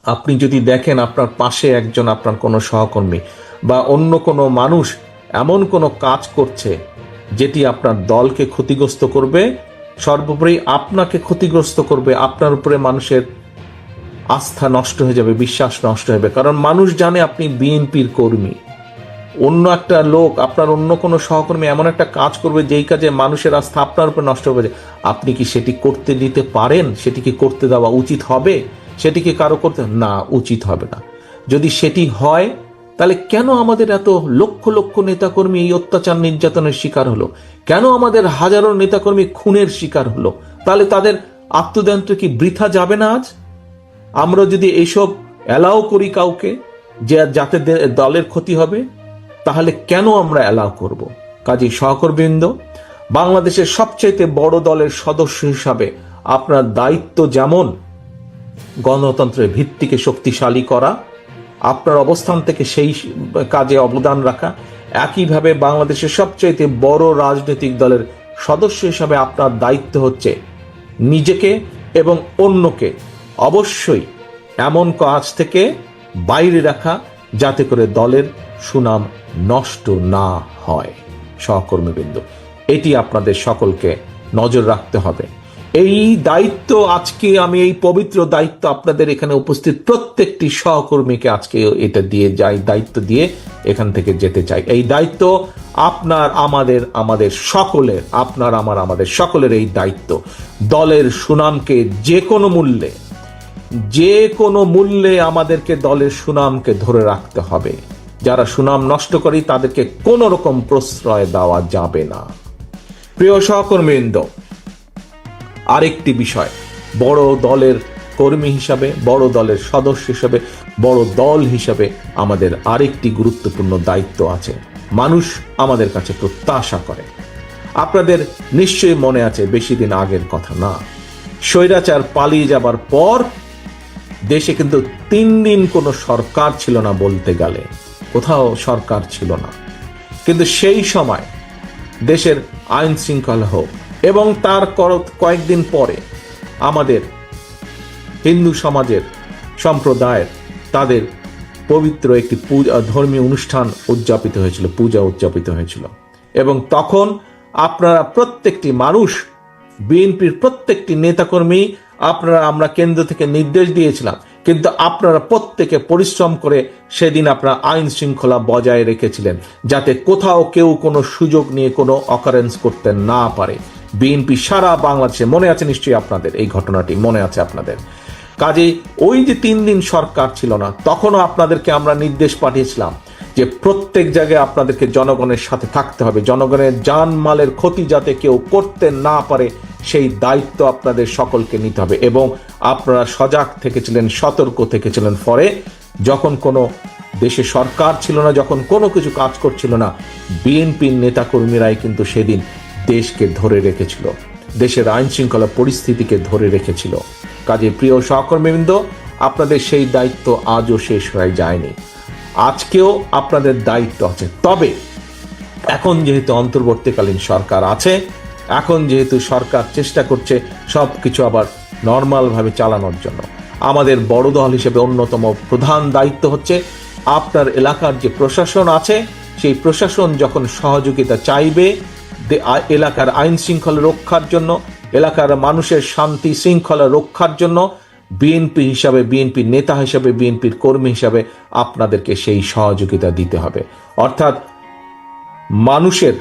আপনি যদি দেখেন আপনার পাশে একজন আপনার কোনো সহকর্মী বা অন্য কোনো মানুষ এমন কোনো কাজ করছে যেটি আপনার দলকে ক্ষতিগ্রস্ত করবে, সর্বোপরি আপনাকে ক্ষতিগ্রস্ত করবে, আপনার উপরে মানুষের আস্থা নষ্ট হয়ে যাবে, বিশ্বাস নষ্ট হবে। কারণ মানুষ জানে আপনি বিএনপির কর্মী। অন্য একটা লোক, আপনার অন্য কোনো সহকর্মী এমন একটা কাজ করবে যেই কাজে মানুষের আস্থা আপনার উপর নষ্ট হবে, আপনি কি সেটি করতে দিতে পারেন? সেটি কি করতে দেওয়া উচিত হবে? সেটি কি কারো করতে না, উচিত হবে না। যদি সেটি হয় তাহলে কেন আমাদের এত লক্ষ লক্ষ নেতাকর্মী এই অত্যাচার নির্যাতনের শিকার হলো? কেন আমাদের হাজারো নেতাকর্মী খুনের শিকার হলো? তাহলে তাদের আত্মদান্ত কি বৃথা যাবে না? আজ আমরা যদি এইসব অ্যালাউ করি কাউকে যে যাতে দলের ক্ষতি হবে, তাহলে কেন আমরা অ্যালাউ করব? কাজী সহকর্মীবৃন্দ, বাংলাদেশের সবচেয়ে বড় দলের সদস্য হিসাবে আপনার দায়িত্ব যেমন গণতন্ত্রের ভিত্তিকে শক্তিশালী করা, আপনার অবস্থান থেকে সেই কাজে অবদান রাখা, একইভাবে বাংলাদেশের সবচেয়ে বড় রাজনৈতিক দলের সদস্য হিসাবে আপনার দায়িত্ব হচ্ছে নিজেকে এবং অন্যকে অবশ্যই এমন কাজ থেকে বাইরে রাখা যাতে করে দলের সুনাম নষ্ট না হয়। সহকর্মীবৃন্দ, এটি আপনাদের সকলকে নজর রাখতে হবে। এই দায়িত্ব আজকে আমি এই পবিত্র দায়িত্ব আপনাদের এখানে উপস্থিত প্রত্যেকটি সহকর্মীকে আজকে এটা দিয়ে যাই, দায়িত্ব দিয়ে এখান থেকে যেতে চাই। এই দায়িত্ব আপনার, আমাদের সকলের, আপনার আমাদের সকলের এই দায়িত্ব। দলের সুনামকে যে কোনো মূল্যে আমাদেরকে দলের সুনামকে ধরে রাখতে হবে। যারা সুনাম নষ্ট করে তাদেরকে কোনো রকম প্রশ্রয় দেওয়া যাবে না। প্রিয় সহকর্মীবৃন্দ, আরেকটি বিষয়, বড় দলের কর্মী হিসাবে, বড় দলের সদস্য হিসাবে, বড় দল হিসাবে আমাদের আরেকটি গুরুত্বপূর্ণ দায়িত্ব আছে। মানুষ আমাদের কাছে প্রত্যাশা করে। আপনাদের নিশ্চয়ই মনে আছে, বেশি দিন আগের কথা না, স্বৈরাচার পালিয়ে যাবার পর দেশে কিন্তু 3 দিন কোনো সরকার ছিল না, বলতে গেলে কোথাও সরকার ছিল না। কিন্তু সেই সময় দেশের আইন শৃঙ্খলা হোক এবং তার কয়েকদিন পরে আমাদের হিন্দু সমাজের সম্প্রদায়ের তাদের পবিত্র একটি ধর্মীয় অনুষ্ঠান উদযাপিত হয়েছিল, পূজা উদযাপিত হয়েছিল। এবং তখন আপনারা প্রত্যেকটি মানুষ, বিএনপির প্রত্যেকটি নেতাকর্মী, আমরা কেন্দ্র থেকে নির্দেশ দিয়েছিলাম, কিন্তু আপনারা প্রত্যেকে পরিশ্রম করে সেদিন আপনারা আইন শৃঙ্খলা বজায় রেখেছিলেন যাতে কোথাও কেউ কোনো সুযোগ নিয়ে কোনো অকারেন্স করতে না পারে। বিএনপি সারা বাংলাদেশে, মনে আছে নিশ্চয়ই আপনাদের এই ঘটনাটি, মনে আছে আপনাদের। কাজে ওই যে 3 দিন সরকার ছিল না, তখনও আপনাদেরকে আমরা নির্দেশ পাঠিয়েছিলাম যে প্রত্যেক জায়গায় আপনাদেরকে জনগণের সাথে থাকতে হবে, জনগণের জানমালের ক্ষতি যাতে কেউ করতে না পারে সেই দায়িত্ব আপনাদের সকলকে নিতে হবে। এবং আপনারা সজাগ থেকেছিলেন, সতর্ক থেকেছিলেন। ফলে যখন কোনো দেশে সরকার ছিল না, যখন কোনো কিছু কাজ করছিল না, বিএনপির নেতাকর্মীরাই কিন্তু সেদিন দেশকে ধরে রেখেছিল, দেশের আইন শৃঙ্খলা পরিস্থিতিকে ধরে রেখেছিল। কাজে প্রিয় সহকর্মীবৃন্দ, আপনাদের সেই দায়িত্ব আজও শেষ হয়ে যায়নি, আজকেও আপনাদের দায়িত্ব আছে। তবে এখন যেহেতু অন্তর্বর্তীকালীন সরকার আছে, এখন যেহেতু সরকার চেষ্টা করছে সবকিছু আবার নর্মালভাবে চালানোর জন্য, আমাদের বড় দল হিসেবে অন্যতম প্রধান দায়িত্ব হচ্ছে আপনার এলাকার যে প্রশাসন আছে, সেই প্রশাসন যখন সহযোগিতা চাইবে এলাকার আইন শৃঙ্খলা রক্ষার জন্য, এলাকার মানুষের শান্তি শৃঙ্খলা রক্ষার জন্য, বিএনপি হিসাবে, বিএনপির নেতা হিসাবে, বিএনপির কর্মী হিসাবে আপনাদেরকে সেই সহযোগিতা দিতে হবে। অর্থাৎ মানুষের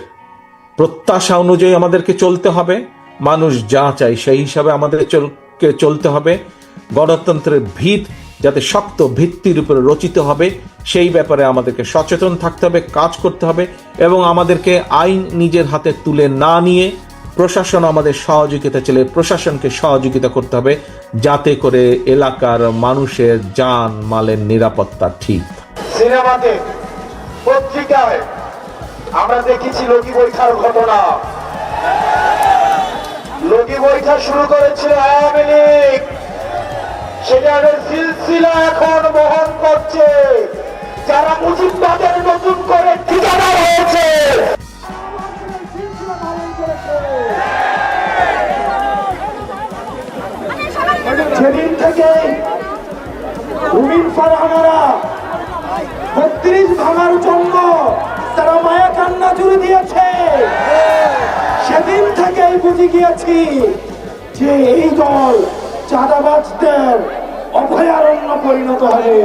প্রত্যাশা অনুযায়ী আমাদেরকে চলতে হবে, মানুষ যা চাই সেই হিসাবে আমাদেরকে চলতে হবে। গণতন্ত্রের ভিত যাতে শক্ত ভিত্তির উপরে রচিত হবে সেই ব্যাপারে আমাদেরকে সচেতন থাকতে হবে, কাজ করতে হবে। এবং আমাদেরকে আইন নিজের হাতে তুলে না নিয়ে প্রশাসন আমাদের সহযোগিতা চাইলে প্রশাসনকে সহযোগিতা করতে হবে যাতে করে এলাকার মানুষের জান মালের নিরাপত্তা ঠিক। সিনেমাতে, পত্রিকায় আমরা দেখেছি লগি বৈঠার ঘটনা। লগি বৈঠা শুরু করেছিল আওয়ামী লীগ, সেটার সিলসিলা এখন বহন করছে যারা মুজিববাদের নতুন করে ঠিকানা হয়েছে। সেদিন থেকে ফারহানারা 32 ভাঙার জন্য তারা মায়া কান্না জুড়ে দিয়েছে। সেদিন থেকেই বুঝে গিয়েছি যে এই দল চাঁদাবাজদের অভয়ারণ্য পরিণত হবে।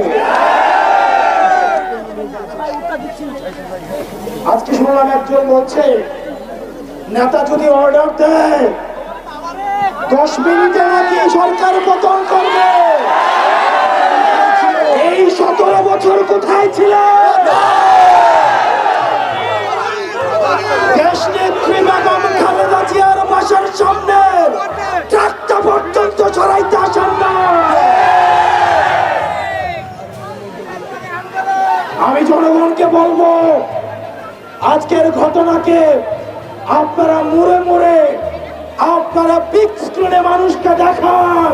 আজকে শুনলাম একজন বলছে নেতা যদি অর্ডার দেয় 10 মিনিটে নাকি সরকার পতন করবে। এই 17 বছর কোথায় ছিল? দেশ নেত্রী বেগম খালেদা জিয়ার বাসার সামনে ট্রাকটা পর্যন্ত ছড়াইতে আসেন না। আমি জনগণকে বলবো আজকের ঘটনাকে আপনারা মুড়ে মুড়ে আপনারা বিগ স্ক্রিনে মানুষকে দেখান,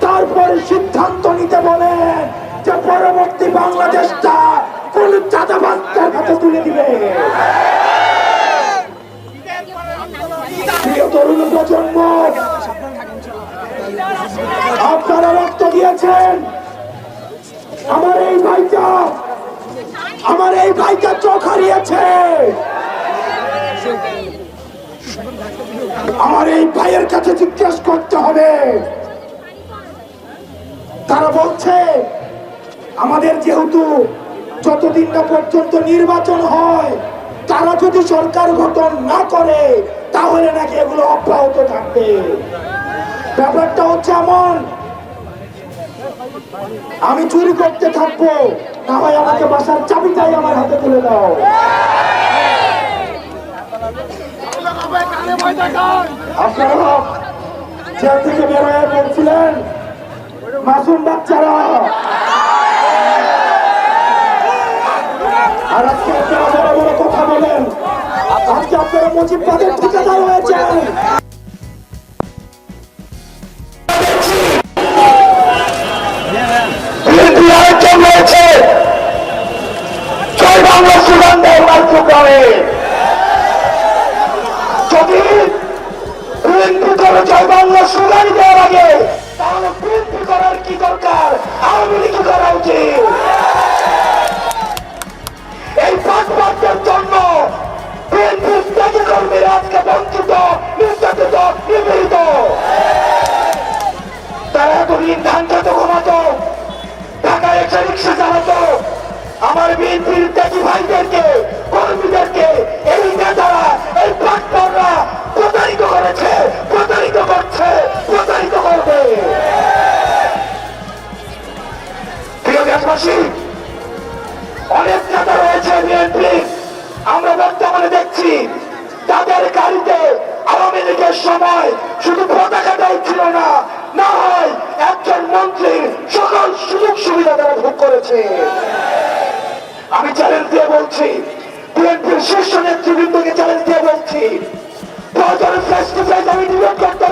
তারপর সিদ্ধান্ত নিতে বলেন যে পরবর্তী বাংলাদেশটা কোন চাঁদাবাজদের হাতে তুলে দিবে। প্রিয় তরুণ প্রজন্ম, আপনারা রক্ত দিয়েছেন। আমার এই ভাইটা চোখ হারিয়েছে। আমার এই ভাইয়ের কাছে জিজ্ঞেস করতে হবে। তারা বলছে আমাদের যেহেতু যতদিন না পর্যন্ত নির্বাচন হয় তারা যদি সরকার গঠন না করে তাহলে নাকি এগুলো অব্যাহত থাকবে। ব্যাপারটা হচ্ছে এমন, আমি চুরি করতে থাকবো, না হয় আমাকে বাসার চাবিটাই আমার হাতে তুলে দাও। আপনারা জেল থেকে বের হয়ে বলছিলেন মাসুম বাচ্চারা, আর আজকে আপনারা বড় বড় কথা বলেন। আজকে আপনারা মুজিববাদের ঠিকাদার হয়েছেন। জয় বাংলা স্লোগান দেয় মাইক্রোগ্রামে। যদি বিএনপি করে জয় বাংলা স্লোগান দেওয়ার আগে তাহলে বিএনপি করার কি দরকার, আওয়ামী লীগ করা উচিত। এই পাটপাটদের জন্য বিএনপির ত্যাগী কর্মীরা আজকে বঞ্চিত, নির্যাতিত, নিপীড়িত। তারা এতদিন ধান খেতে ঘুমাতো, ঢাকায় এসে রিক্সা চালাতো। আমার বিএনপির ত্যাগী ভাইদেরকে, কর্মীদেরকে এই নেতারা, এই পাটপাটরা প্রতারিত করেছে, প্রতারিত করছে, প্রতারিত করবে। প্রিয় দেশবাসী, অনেক নেতা রয়েছে বিএনপি, আমরা বর্তমানে দেখছি তাদের গাড়িতে আওয়ামী লীগের সময় শুধু পতাকাটাই ছিল না, না হয় একজন মন্ত্রীর সকল সুযোগ সুবিধা তারা ভোগ করেছে। আমি চ্যালেঞ্জ দিয়ে বলছি, বিএনপির শীর্ষ নেতৃবৃন্দকে চ্যালেঞ্জ দিয়ে বলছি, প্রয়োজনে ফেস টু ফেস আমি ডিবেট করতে